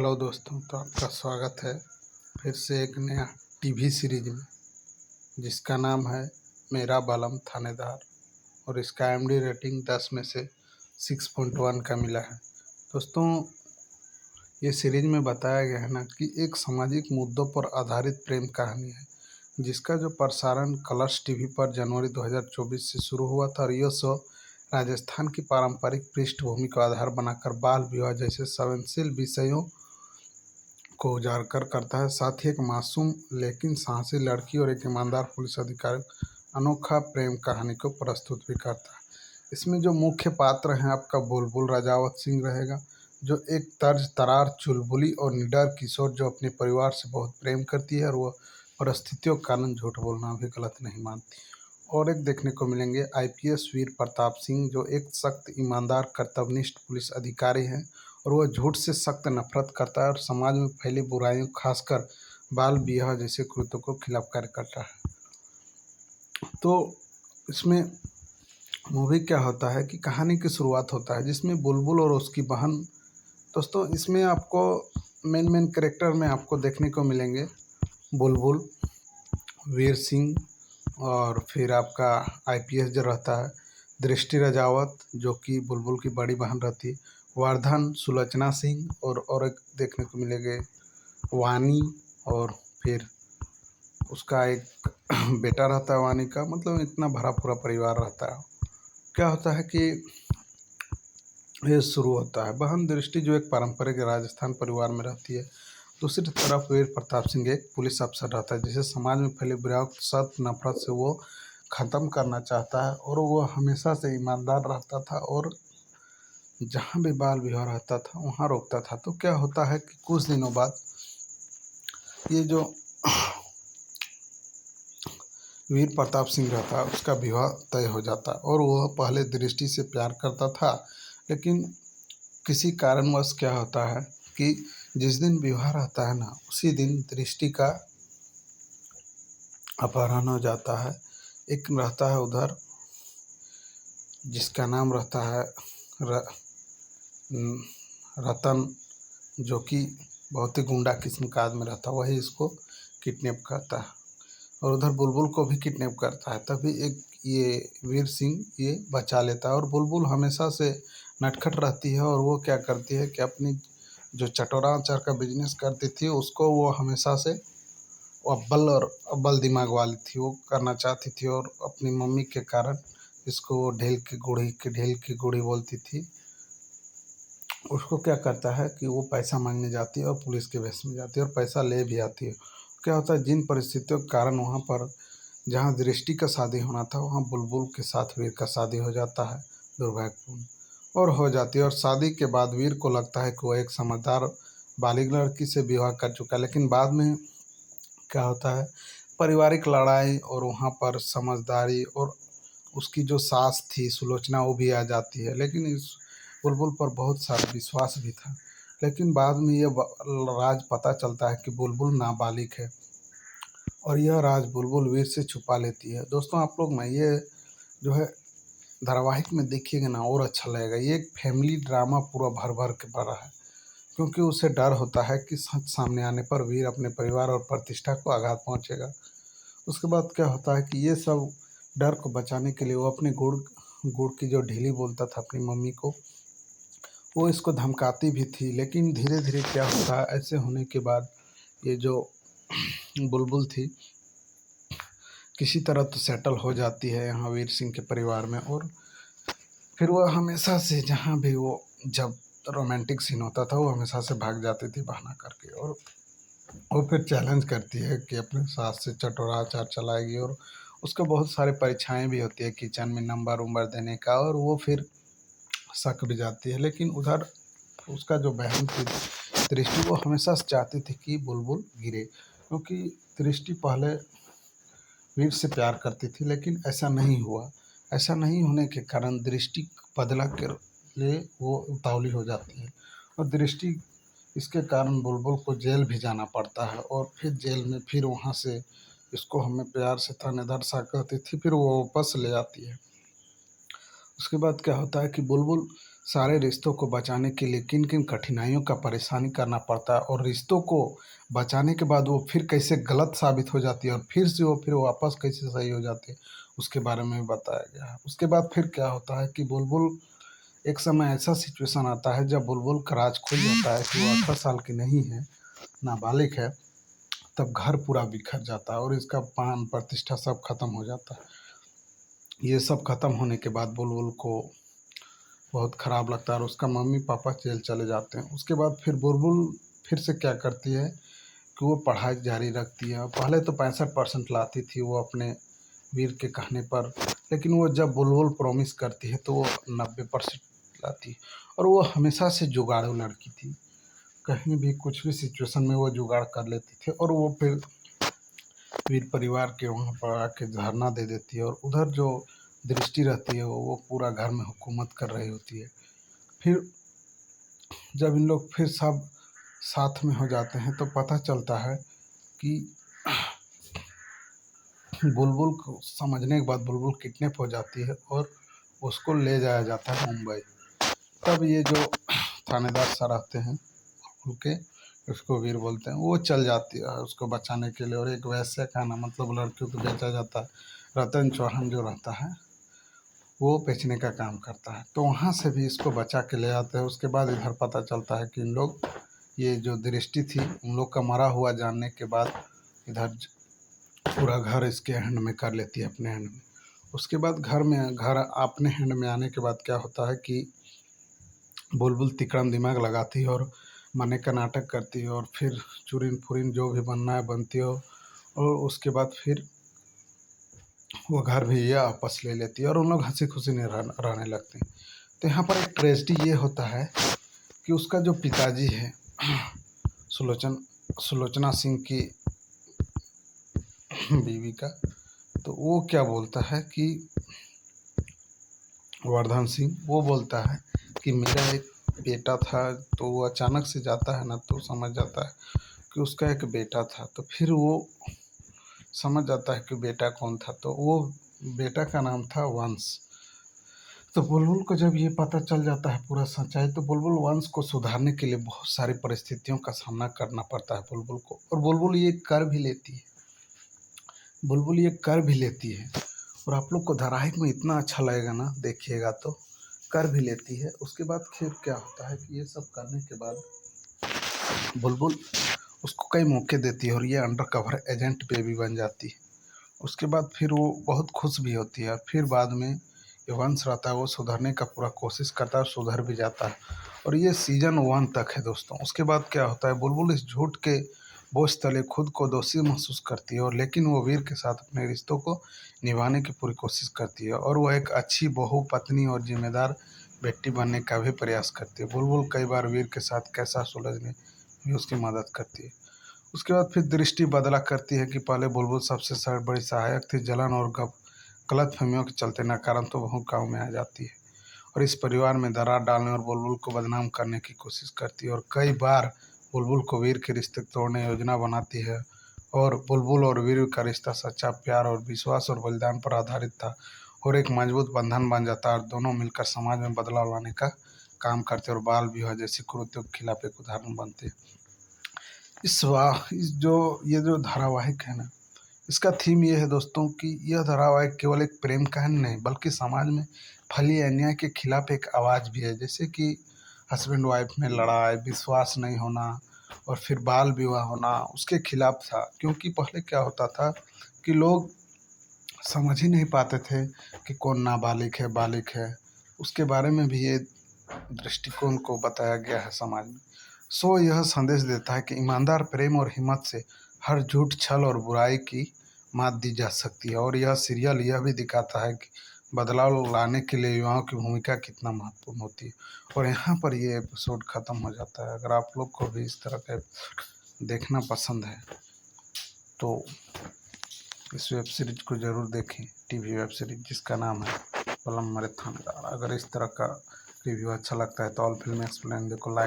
Hello दोस्तों, तो आपका स्वागत है फिर से एक नया टीवी सीरीज में, जिसका नाम है मेरा बालम थानेदार। और इसका एमडी रेटिंग 10 में से 6.1 का मिला है। दोस्तों, ये सीरीज में बताया गया है ना कि एक सामाजिक मुद्दों पर आधारित प्रेम कहानी है, जिसका जो प्रसारण कलर्स टीवी पर जनवरी 2024 से शुरू हुआ था। और यह शो राजस्थान की पारंपरिक पृष्ठभूमि को आधार बनाकर बाल विवाह जैसे संवेदनशील विषयों को उजागर करता है। साथ ही एक मासूम लेकिन साहसी लड़की और एक ईमानदार पुलिस अधिकारी अनोखा प्रेम कहानी को प्रस्तुत भी करता है। इसमें जो मुख्य पात्र हैं आपका बुलबुल राजावत सिंह रहेगा, जो एक तर्ज तरार चुलबुली और निडर किशोर जो अपने परिवार से बहुत प्रेम करती है और वह परिस्थितियों के कारण झूठ बोलना भी गलत नहीं मानती। और एक देखने को मिलेंगे आईपीएस वीर प्रताप सिंह, जो एक सख्त ईमानदार कर्तव्यनिष्ठ पुलिस अधिकारी हैं और वह झूठ से सख्त नफरत करता है और समाज में फैली बुराइयों खासकर बाल विवाह जैसे कृत्यों को खिलाफ कार्य करता है। तो इसमें मूवी क्या होता है कि कहानी की शुरुआत होता है जिसमें बुलबुल और उसकी बहन। दोस्तों, इसमें आपको मेन कैरेक्टर में आपको देखने को मिलेंगे बुलबुल, वीर सिंह, और फिर आपका आईपीएस जो रहता है दृष्टि राजावत, जो कि बुलबुल की बड़ी बहन रहती है, वर्धन, सुलोचना सिंह, और एक देखने को मिलेंगे वानी, और फिर उसका एक बेटा रहता है वानी का। मतलब इतना भरा पूरा परिवार रहता है। क्या होता है कि ये शुरू होता है, बहन दृष्टि जो एक पारंपरिक राजस्थान परिवार में रहती है। दूसरी तरफ वीर प्रताप सिंह एक पुलिस अफसर रहता है, जिसे समाज में फैले बुराई सख्त नफरत से वो ख़त्म करना चाहता है। और वो हमेशा से ईमानदार रहता था और जहाँ भी बाल विवाह रहता था वहाँ रोकता था। तो क्या होता है कि कुछ दिनों बाद ये जो वीर प्रताप सिंह रहता है उसका विवाह तय हो जाता है और वह पहले दृष्टि से प्यार करता था। लेकिन किसी कारणवश क्या होता है कि जिस दिन विवाह रहता है ना, उसी दिन दृष्टि का अपहरण हो जाता है। एक रहता है उधर जिसका नाम रहता है रतन, जो कि बहुत ही गुंडा किस्म का आदमी रहता है, वही इसको किडनैप करता है और उधर बुलबुल को भी किडनैप करता है। तभी एक ये वीर सिंह ये बचा लेता है। और बुलबुल हमेशा से नटखट रहती है और वो क्या करती है कि अपनी जो चटोरा अचार का बिजनेस करती थी उसको वो हमेशा से वो अव्वल दिमाग वाली थी, वो करना चाहती थी। और अपनी मम्मी के कारण इसको वो ढेल की गुड़ी बोलती थी। उसको क्या करता है कि वो पैसा मांगने जाती है और पुलिस के भेष में जाती है और पैसा ले भी आती है। क्या होता है, जिन परिस्थितियों के कारण वहाँ पर जहाँ दृष्टि का शादी होना था वहाँ बुलबुल के साथ वीर का शादी हो जाता है, दुर्भाग्यपूर्ण और हो जाती है। और शादी के बाद वीर को लगता है कि वो एक समझदार बालिग लड़की से विवाह कर चुका है। लेकिन बाद में क्या होता है, पारिवारिक लड़ाई और वहाँ पर समझदारी और उसकी जो सास थी सुलोचना वो भी आ जाती है। लेकिन इस बुलबुल पर बहुत सारा विश्वास भी था। लेकिन बाद में ये राज पता चलता है कि बुलबुल नाबालिग है और यह राज बुलबुल वीर से छुपा लेती है। दोस्तों, आप लोग ना ये जो है धारावाहिक में देखिएगा ना और अच्छा लगेगा। ये एक फैमिली ड्रामा पूरा भर भर के भरा है, क्योंकि उसे डर होता है कि सच सामने आने पर वीर अपने परिवार और प्रतिष्ठा को आघात पहुंचेगा। उसके बाद क्या होता है कि ये सब डर को बचाने के लिए वो अपने गुड़ की जो ढीली बोलता था अपनी मम्मी को, वो इसको धमकाती भी थी। लेकिन धीरे धीरे क्या होता है, ऐसे होने के बाद ये जो बुलबुल थी किसी तरह तो सेटल हो जाती है यहाँ वीर सिंह के परिवार में। और फिर वो हमेशा से जहाँ भी वो जब रोमांटिक सीन होता था वो हमेशा से भाग जाती थी बहाना करके। और वो फिर चैलेंज करती है कि अपने सास से चटोरा अचार चलाएगी और उसको बहुत सारे परीक्षाएं भी होती है किचन में नंबर उम्बर देने का, और वो फिर शक भी जाती है। लेकिन उधर उसका जो बहन थी दृष्टि, वो हमेशा से चाहती थी कि बुलबुल गिरे, क्योंकि दृष्टि पहले वीर से प्यार करती थी। लेकिन ऐसा नहीं हुआ। ऐसा नहीं होने के कारण दृष्टि बदला के लिए वो उतावली हो जाती है और दृष्टि इसके कारण बुलबुल को जेल भी जाना पड़ता है। और फिर जेल में फिर वहाँ से इसको हमें प्यार से थानेदार सा कहती थी, फिर वो वापस ले आती है। उसके बाद क्या होता है कि बुलबुल सारे रिश्तों को बचाने के लिए किन किन कठिनाइयों का परेशानी करना पड़ता है और रिश्तों को बचाने के बाद वो फिर कैसे गलत साबित हो जाती है और फिर वापस कैसे सही हो जाती है, उसके बारे में भी बताया गया है। उसके बाद फिर क्या होता है कि बुलबुल, एक समय ऐसा सिचुएशन आता है जब बुलबुल का राज खुल जाता है कि वो 18 साल की नहीं है, नाबालिग है। तब घर पूरा बिखर जाता है और इसका मान प्रतिष्ठा सब खत्म हो जाता है। ये सब खत्म होने के बाद बुलबुल को बहुत ख़राब लगता है और उसका मम्मी पापा जेल चले जाते हैं। उसके बाद फिर बुलबुल फिर से क्या करती है कि वो पढ़ाई जारी रखती है। पहले तो 65% लाती थी वो अपने वीर के कहने पर, लेकिन वो जब बुलबुल प्रॉमिस करती है तो वो 90% लाती है। और वो हमेशा से जुगाड़ू लड़की थी, कहीं भी कुछ भी सिचुएशन में वो जुगाड़ कर लेती थी और वो फिर वीर परिवार के वहाँ पर आके धरना दे देती है और उधर जो दृष्टि रहती है वो पूरा घर में हुकूमत कर रही होती है। फिर जब इन लोग फिर सब साथ में हो जाते हैं तो पता चलता है कि बुलबुल को समझने के बाद बुलबुल किडनैप हो जाती है और उसको ले जाया जाता है मुंबई। तब ये जो थानेदार सर आते हैं बुलबुल के, उसको वीर बोलते हैं, वो चल जाती है उसको बचाने के लिए। और एक वैश्य का ना, मतलब लड़कियों को बेचा जाता है, रतन चौहान जो रहता है वो बेचने का काम करता है। तो वहाँ से भी इसको बचा के ले आते हैं। उसके बाद इधर पता चलता है कि इन लोग, ये जो दृष्टि थी उन लोग का मरा हुआ जानने के बाद इधर पूरा घर इसके हैंड में कर लेती है, अपने हैंड में। उसके बाद घर अपने हैंड में आने के बाद क्या होता है कि बुलबुल तिकड़म दिमाग लगाती है और मरने का नाटक करती है और फिर चुरिन फुरिन जो भी बनना है बनती हो। और उसके बाद फिर वो घर भी ये वापस ले लेती है और उन लोग हंसी खुशी नहीं रहने लगते हैं। तो यहाँ पर एक ट्रेजेडी ये होता है कि उसका जो पिताजी है सुलोचना सिंह की बीवी का, तो वो क्या बोलता है कि वर्धन सिंह, वो बोलता है कि मेरा एक बेटा था। तो वो अचानक से जाता है ना, तो समझ जाता है कि उसका एक बेटा था। तो फिर वो समझ जाता है कि बेटा कौन था, तो वो बेटा का नाम था वंश। तो बुलबुल को जब ये पता चल जाता है पूरा सच्चाई, तो बुलबुल वंश को सुधारने के लिए बहुत सारी परिस्थितियों का सामना करना पड़ता है बुलबुल को, और बुलबुल ये कर भी लेती है। बुलबुल ये कर भी लेती है और आप लोग को धारावाहिक में इतना अच्छा लगेगा ना, देखिएगा तो कर भी लेती है। उसके बाद फिर क्या होता है कि ये सब करने के बाद बुलबुल उसको कई मौके देती है और ये अंडर कवर एजेंट पे भी बन जाती है। उसके बाद फिर वो बहुत खुश भी होती है। फिर बाद में ये वंश रहता है, वो सुधरने का पूरा कोशिश करता है, सुधर भी जाता है। और ये सीजन 1 तक है दोस्तों। उसके बाद क्या होता है, बुलबुल इस झूठ के बोझ तले खुद को दोषी महसूस करती है, और लेकिन वो वीर के साथ अपने रिश्तों को निभाने की पूरी कोशिश करती है और वो एक अच्छी बहू, पत्नी और जिम्मेदार बेटी बनने का भी प्रयास करती है। बुलबुल कई बार वीर के साथ कैसा सुलझने में उसकी मदद करती है। उसके बाद फिर दृष्टि बदला करती है कि पहले बुलबुल सबसे बड़ी सहायक थी। जलन और गलतफहमियों के चलते नकारात्मक बहू गाँव में आ जाती है और इस परिवार में दरार डालने और बुलबुल को बदनाम करने की कोशिश करती है। और कई बार बुलबुल को वीर के रिश्ते तोड़ने योजना बनाती है। और बुलबुल और वीर का रिश्ता सच्चा प्यार और विश्वास और बलिदान पर आधारित था और एक मजबूत बंधन बन जाता है और दोनों मिलकर समाज में बदलाव लाने का काम करते और बाल विवाह जैसे कुरीतियों के खिलाफ एक उदाहरण बनते। इस जो ये जो धारावाहिक है ना, इसका थीम ये है दोस्तों कि यह धारावाहिक केवल एक प्रेम कहानी नहीं बल्कि समाज में फैली अन्याय के खिलाफ एक आवाज़ भी है। जैसे कि हस्बैंड वाइफ में लड़ाई, विश्वास नहीं होना और फिर बाल विवाह होना, उसके खिलाफ था। क्योंकि पहले क्या होता था कि लोग समझ ही नहीं पाते थे कि कौन नाबालिग है, बालिग है। उसके बारे में भी ये दृष्टिकोण को बताया गया है समाज में। सो यह संदेश देता है कि ईमानदार प्रेम और हिम्मत से हर झूठ, छल और बुराई की मात दी जा सकती है। और यह सीरियल यह भी दिखाता है कि बदलाव लाने के लिए युवाओं की भूमिका कितना महत्वपूर्ण होती है। और यहाँ पर ये एपिसोड ख़त्म हो जाता है। अगर आप लोग को भी इस तरह का एपिसोड देखना पसंद है तो इस वेब सीरीज को ज़रूर देखें। टीवी वेब सीरीज जिसका नाम है पलम मेरे थानेदार। अगर इस तरह का रिव्यू अच्छा लगता है तो ऑल फिल्म एक्सप्लेन को लाइक